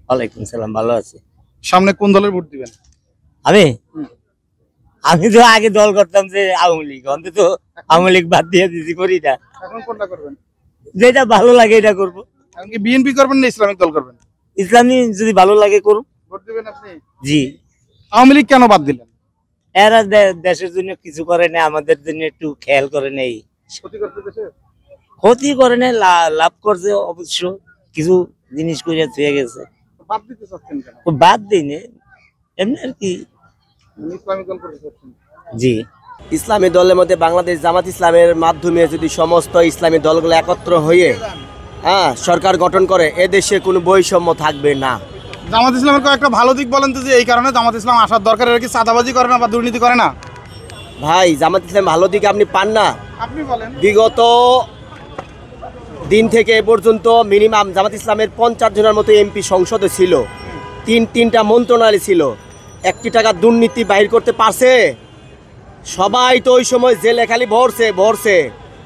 ওয়ালাইকুম সালাম, ভালো আছি। সামনে কোন দলের ভোট দিবেন? আমি আমি তো আগে দল করতাম যে আওয়ামী লীগ, অন্তত আওয়ামী লীগ বাদ দিয়ে দিছি, করি না। এখন কোনটা করবেন? যেটা ভালো লাগে এটা করবো। এখন কি বিএনপি করবেন না ইসলামিক দল করবেন? ইসলামী যদি ভালো লাগে করুন। ভোট দিবেন আপনি? জি। আওয়ামী লীগ কেন বাদ দিলেন? এরা দেশের জন্য কিছু করে না, আমাদের জন্য একটু খেয়াল করে নেই। ক্ষতি করতে দেশে? ক্ষতি করে নেই, লাভ করছে অবশ্য, কিছু জিনিস করে থুয়ে গেছে। বাদ দিতে চাচ্ছেন কেন? ও বাদ দিনে এমনি আর কি। ইসলামিক দল করতে চাচ্ছেন? জি। ইসলামী দলের মধ্যে বাংলাদেশ জামাত ইসলামের মাধ্যমে যদি সমস্ত ইসলামী দলগুলো একত্র হয়ে সরকার গঠন করে, এদেশে কোনো বৈষম্য থাকবে না। জামাত ইসলামের কয়েকটা ভালো দিক বলেন তো, যে এই কারণে জামাত ইসলাম আসার দরকার। এরা কি চাঁদাবাজি করে না বা দুর্নীতি করে না? ভাই, জামাত ইসলাম ভালো দিক আপনি পান না? আপনি বলেন। বিগত দিন থেকে এ পর্যন্ত মিনিমাম জামাত ইসলামের 50 জনের মতো এমপি সংসদে ছিল, তিনটা মন্ত্রণালয় ছিল। 1 টাকা দুর্নীতি বাহির করতে পারছে? সবাই তো ওই সময় জেলে খালি ভরছে,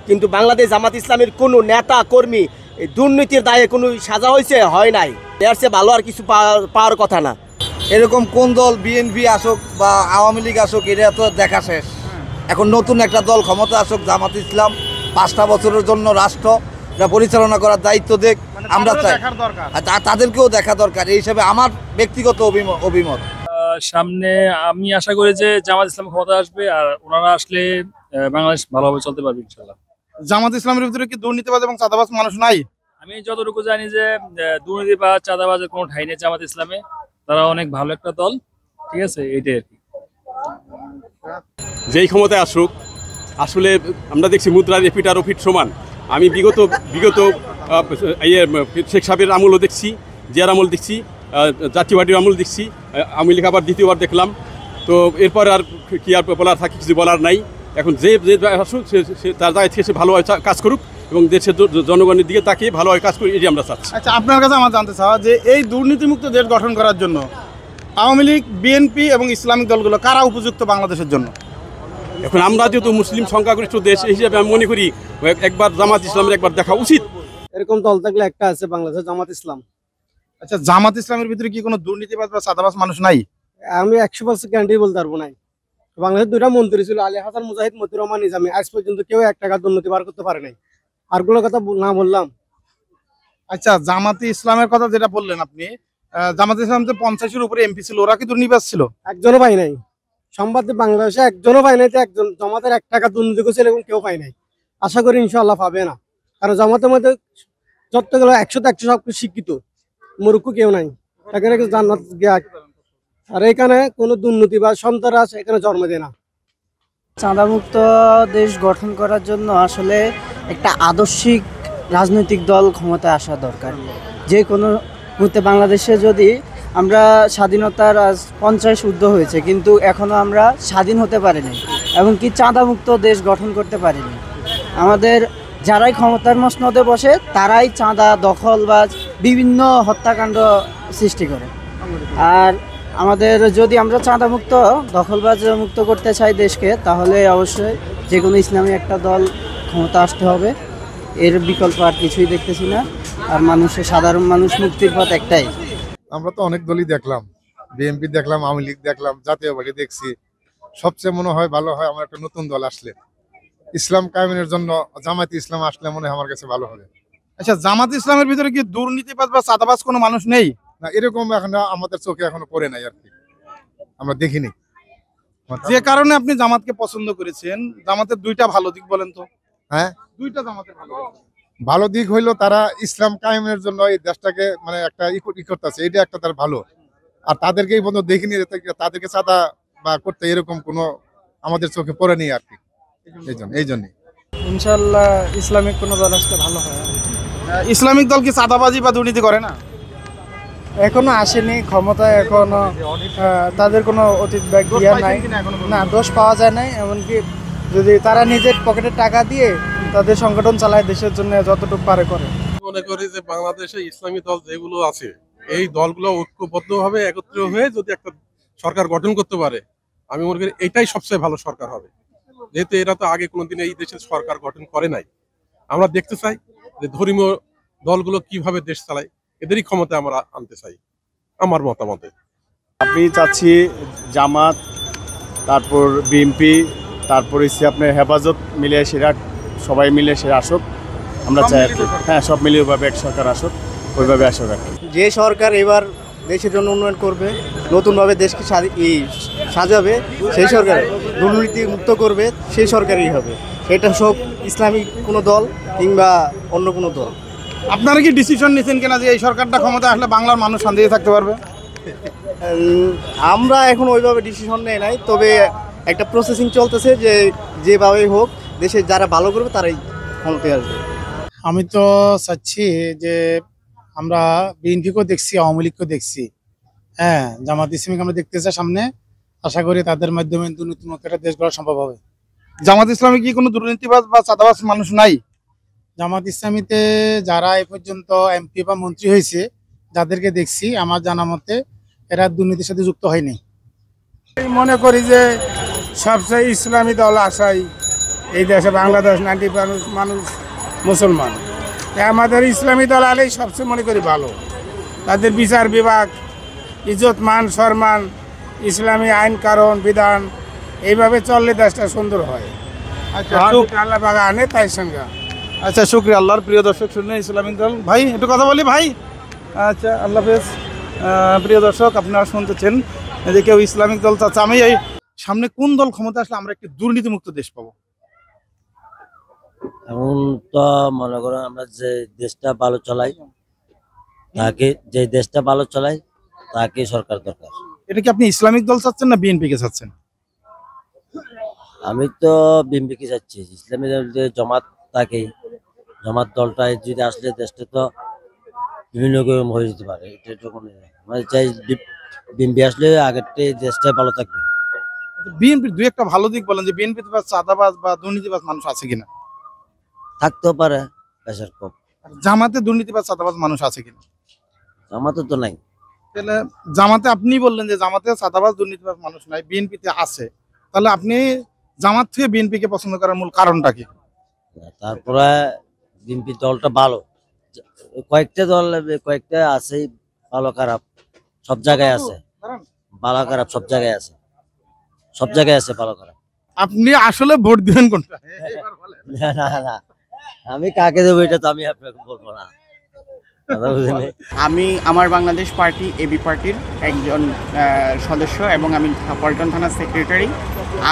কিন্তু বাংলাদেশ জামাত ইসলামের কোনো নেতা কর্মী এই দুর্নীতির দায়ে কোনো সাজা হয়েছে? হয় নাই। এর চেয়ে ভালো আর কিছু পাওয়ার কথা না। এরকম কোন দল, বিএনপি আসুক বা আওয়ামী লীগ আসুক, এটা তো দেখা শেষ। এখন নতুন একটা দল ক্ষমতা আসুক, জামাত ইসলাম 5টা বছরের জন্য রাষ্ট্র পরিচালনা করার দায়িত্ব দেখ, আমরা চাই। তাদেরকেও দেখা দরকার, এই হিসাবে আমার ব্যক্তিগত অভিমত। সামনে আমি আশা করি যে জামাত ইসলাম ক্ষমতা আসবে, আর ওনারা আসলে বাংলাদেশ ভালোভাবে চলতে পারবে ইনশাল্লাহ। জামাত ইসলামের ভিতরে কি দুর্নীতিবাজ এবং চাঁদাবাজ মানুষ নাই? আমি যতটুকু জানি যে দুর্নীতি বা চাঁদাবাজের কোনো ঠাঁই নেই জামাত ইসলামে। তারা অনেক ভালো একটা দল, ঠিক আছে, এইটাই আর কি। যেই ক্ষমতায় আসুক, আসলে আমরা দেখছি মুদ্রার এপিট আর ওপিট সমান। আমি বিগত শেখ সাহেবের আমলও দেখছি, জিয়ার আমল দেখছি, জাতীয় পার্টির আমল দেখছি, আওয়ামী লীগ আবার দ্বিতীয়বার দেখলাম। তো এরপর আর কি আর বলার থাকে, কিছু বলার নাই। এখন যে আসুক সে তার জায়গা থেকে সে ভালোভাবে কাজ করুক এবং দেশের জনগণের দিকে তাকিয়ে ভালোভাবে কাজ করি, এটি আমরা চাচ্ছি। আচ্ছা, আপনার কাছে আমার জানতে চাওয়া যে এই দুর্নীতিমুক্ত দেশ গঠন করার জন্য আওয়ামী লীগ, বিএনপি এবং ইসলামিক দলগুলো কারা উপযুক্ত বাংলাদেশের জন্য? এখন আমরা যেহেতু মুসলিম সংখ্যাগরিষ্ঠ দেশ, এই হিসাবে আমি মনে করি একবার জামাত ইসলামের একবার দেখা উচিত। এরকম দল থাকলে একটা আছে বাংলাদেশের জামাত ইসলাম। আচ্ছা, জামাত ইসলামের ভিতরে কি কোনো দুর্নীতিবাজ বা চাঁদাবাজ মানুষ নাই? আমি 100% গ্যারান্টি বলতে পারবো না। বাংলাদেশের 2টা মন্ত্রী ছিল, আলী হাসান মুজাহিদ, মতিউর রহমান নিজামী, আজ পর্যন্ত কেউ 1 টাকা দুর্নীতি বার করতে পারে নাই। আরগুলোর কথা না বললাম। আচ্ছা, জামাতে ইসলামের কথা যেটা বললেন আপনি, জামাতে ইসলাম যে 50-এর উপরে এমপি ছিল, ওরা কি দুর্নীতিবাজ ছিল? একজনও পাই নাই। সম্বাদে বাংলাদেশে একজনও পাই নাই যে একজন জামাতের 1 টাকা দুর্নীতি করেছিল, এবং কেউ পাই নাই। আশা করি ইনশাআল্লাহ পাবে না, কারণ জামাতের মধ্যে যতগুলো 100-100 সবকিছু শিক্ষিত, মূর্খ কেউ নাই। এখানে জান্নাত জ্ঞান, আর এখানে কোনো দুর্নীতি বা সন্ত্রাস এখানে জন্ম দেয় না। চাঁদামুক্ত দেশ গঠন করার জন্য আসলে একটা আদর্শিক রাজনৈতিক দল ক্ষমতায় আসা দরকার। যে কোনো মুহূর্তে বাংলাদেশে যদি আমরা স্বাধীনতার আজ 50 ঊর্ধ্ব হয়েছে, কিন্তু এখনও আমরা স্বাধীন হতে পারিনি এবং কি চাঁদামুক্ত দেশ গঠন করতে পারিনি। আমাদের যারাই ক্ষমতার মসনদে বসে তারাই চাঁদা, দখল বা বিভিন্ন হত্যাকাণ্ড সৃষ্টি করে। আর আমাদের যদি আমরা চাঁদামুক্ত, দখলবাজ মুক্ত করতে চাই দেশকে, তাহলে অবশ্যই যে কোনো ইসলামী একটা দল ক্ষমতা আসতে হবে। এর বিকল্প আর কিছুই দেখতেছি না। আর মানুষের, সাধারণ মানুষ মুক্তির পথ একটাই। আমরা তো অনেক দলই দেখলাম, বিএনপি দেখলাম, আওয়ামী লীগ দেখলাম, জাতীয় পার্টি দেখছি। সবচেয়ে মনে হয় ভালো হয় আমার একটা নতুন দল আসলে, ইসলাম কায়েমের জন্য জামায়াতে ইসলাম আসলে মনে হয় আমার কাছে ভালো হবে। আচ্ছা, জামাত ইসলামের ভিতরে কি দুর্নীতিবাজ বা চাঁদাবাজ কোনো মানুষ নেই? না, এরকম এখন আমাদের চোখে এখনো পড়ে নাই আর কি, আমরা দেখিনি। যে কারণে আপনি জামাতকে পছন্দ করেছেন, জামাতের 2টা ভালো দিক বলেন তো। হ্যাঁ, 2টা জামাতের ভালো দিক। ভালো দিক হইলো তারা ইসলাম কায়েমের জন্য এই দেশটাকে মানে একটা ই করতেছে, এটা একটা তার ভালো। আর তাদেরকে এই পর্যন্ত দেখিনি যে তাদেরকে চাঁদা বা করতে এরকম কোনো আমাদের চোখে পড়ে নেই আর কি। এই জন্যই ইনশাআল্লাহ ইসলামিক কোনো দল আসলে ভালো হয়। ইসলামিক দল কি চাঁদাবাজি বা দুর্নীতি করে না? এখনো আসেনি ক্ষমতায়, এখনো তাদের কোনো অতীত বা জ্ঞান নাই, না দোষ পাওয়া যায় নাই। এমনকি যদি তারা নিজের পকেটে টাকা দিয়ে তাদের সংগঠন চালায়, দেশের জন্য যতটুকু পারে করে। মনে করি যে বাংলাদেশে ইসলামী দল যেগুলো আছে, এই দলগুলো ঐক্যবদ্ধভাবে একত্রিত হয়ে যদি একটা সরকার গঠন করতে পারে, আমি মনে করি এটাই সবচেয়ে ভালো সরকার হবে। যেহেতু এরা তো আগে কোনোদিন এই দেশের সরকার গঠন করে নাই। আমরা দেখতে চাই যে ধর্মীয় দলগুলো কিভাবে দেশ চালায়, এদেরই ক্ষমতা আমরা আনতে চাই। আমার মতামতে। আপনি চাচ্ছি জামাত, তারপর বিএনপি, তারপর হচ্ছে আপনার হেফাজত মিলে সেরা, সবাই মিলে সেরা আসুক আমরা চাই আর কি। হ্যাঁ, সব মিলিয়ে ওইভাবে এক সরকার আসুক, ওইভাবে আসুক আর কি। যে সরকার এবার দেশের জন্য উন্নয়ন করবে, নতুনভাবে দেশকে সাজাবে, সেই সরকার দুর্নীতি মুক্ত করবে, সেই সরকারই হবে। সেটা সব ইসলামিক কোনো দল কিংবা অন্য কোনো দল। আপনারা কি ডিসিশন নিচ্ছেন কিনা যে এই সরকারটা ক্ষমতা আসলে বাংলার মানুষ শান্তিতে থাকতে পারবে? আমরা এখন ওইভাবে ডিসিশন নেই নাই, তবে একটা প্রসেসিং চলতেছে যে যেভাবেই হোক দেশে যারা ভালো করবে তারাই ক্ষমতায় আসবে। আমি তো চাচ্ছি যে আমরা বিএনপিকেও দেখছি, আওয়ামী লীগকেও দেখছি, হ্যাঁ, জামাত ইসলামীকে আমরা দেখতে চাই সামনে। আশা করি তাদের মাধ্যমে দুর্নীতিমুক্ত একটা দেশ গড়া সম্ভব হবে। জামাত ইসলামী কি কোনো দুর্নীতিবাজ বা চাঁদাবাজ মানুষ নাই? জামাত ইসলামীতে যারা এ পর্যন্ত এমপি বা মন্ত্রী হয়েছে, যাদেরকে দেখছি, আমার জানা মতে এরা দুর্নীতির সাথে যুক্ত হয়নি। মনে করি যে সবচেয়ে ইসলামী দল আসাই এই দেশে, বাংলাদেশ 90% মানুষ মুসলমান, তাই আমাদের ইসলামী দল আলেই সবচেয়ে মনে করি ভালো। তাদের বিচার বিভাগ, ইজ্জত মান সম্মান, ইসলামী আইন কারণ বিধান, এইভাবে চললে দেশটা সুন্দর হয়। আল্লাহ বাগা আনে তাই সঙ্গে। আচ্ছা, শুক্রিয়া। আল্লাহর প্রিয় দর্শক, শুনলেন ইসলামিক দল। ভাই একটু কথা বলি ভাই। আচ্ছা, আল্লাহ হাফেজ। প্রিয় দর্শক, আপনারা শুনতেছেন যে কেউ ইসলামিক দল চাচ্ছে। আমি এই সামনে কোন দল ক্ষমতা আসলে আমরা একটি দুর্নীতিমুক্ত দেশ পাবো? এখন তো মনে করেন আমরা যে দেশটা ভালো চালাই, তাকে যে দেশটা ভালো চালাই তাকে সরকার দরকার। এটা কি আপনি ইসলামিক দল চাচ্ছেন না বিএনপি কে চাচ্ছেন? আমি তো বিএনপিকে চাচ্ছি। ইসলামী দল যে জামাত, তাকে জামাত দলটাই যদি আসলে দেশটা তো বিভিন্ন রকম হয়ে যেতে পারে। এটা যখন মানে চাই বিএনপি আসলে আগের দেশটা ভালো থাকবে। বিএনপির দুই একটা ভালো দিক বলেন যে বিএনপিতে বা চাঁদাবাজ বা দুর্নীতিবাজ মানুষ আছে কিনা? থাকতেও পারে, প্রেশার কম। জামাতে দুর্নীতিবাজ চাঁদাবাজ মানুষ আছে কিনা? জামাতে তো নাই। তাহলে জামাতে আপনি বললেন যে জামাতে চাঁদাবাজ দুর্নীতিবাজ মানুষ নাই, বিএনপিতে আছে, তাহলে আপনি জামাত থেকে বিএনপি কে পছন্দ করার মূল কারণটা কি? তারপরে বিএনপি দলটা ভালো, কয়েকটা দল কয়েকটা আছে ভালো খারাপ, সব জায়গায় আছে। ভালো খারাপ সব জায়গায় আছে, সব জায়গায় আছে ভালো খারাপ। আপনি আসলে ভোট দিবেন কোনটা? না না না, আমি কাকে দেবো এটা তো আমি আপনাকে বলবো না। আমি আমার বাংলাদেশ পার্টি এবি পার্টির একজন সদস্য এবং আমি পল্টন থানার সেক্রেটারি।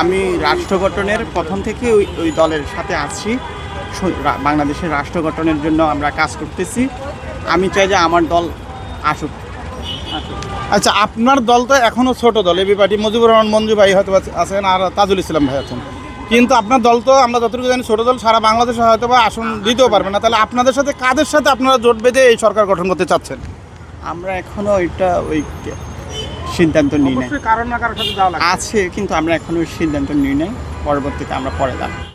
আমি রাষ্ট্র গঠনের প্রথম থেকে ওই দলের সাথে আছি। বাংলাদেশের রাষ্ট্র গঠনের জন্য আমরা কাজ করতেছি। আমি চাই যে আমার দল আসুক। আচ্ছা, আপনার দল তো এখনো ছোট দল, এবি পার্টি। মুজিবুর রহমান মঞ্জু ভাই হয়তো আছেন, আর তাজুল ইসলাম ভাই আছেন, কিন্তু আপনার দল তো আমরা যতটুকু জানি ছোট দল, সারা বাংলাদেশে হয়তো বা আসন দিতেও পারবে না। তাহলে আপনাদের সাথে কাদের সাথে আপনারা জোট বেঁধে এই সরকার গঠন করতে চাচ্ছেন? আমরা এখনো এটা ওই সিদ্ধান্ত নিই নাই, কারণ না কারোর সাথে যাওয়া আছে, কিন্তু আমরা এখনো সিদ্ধান্ত নিই নাই। পরবর্তীতে আমরা পরে জানাবো।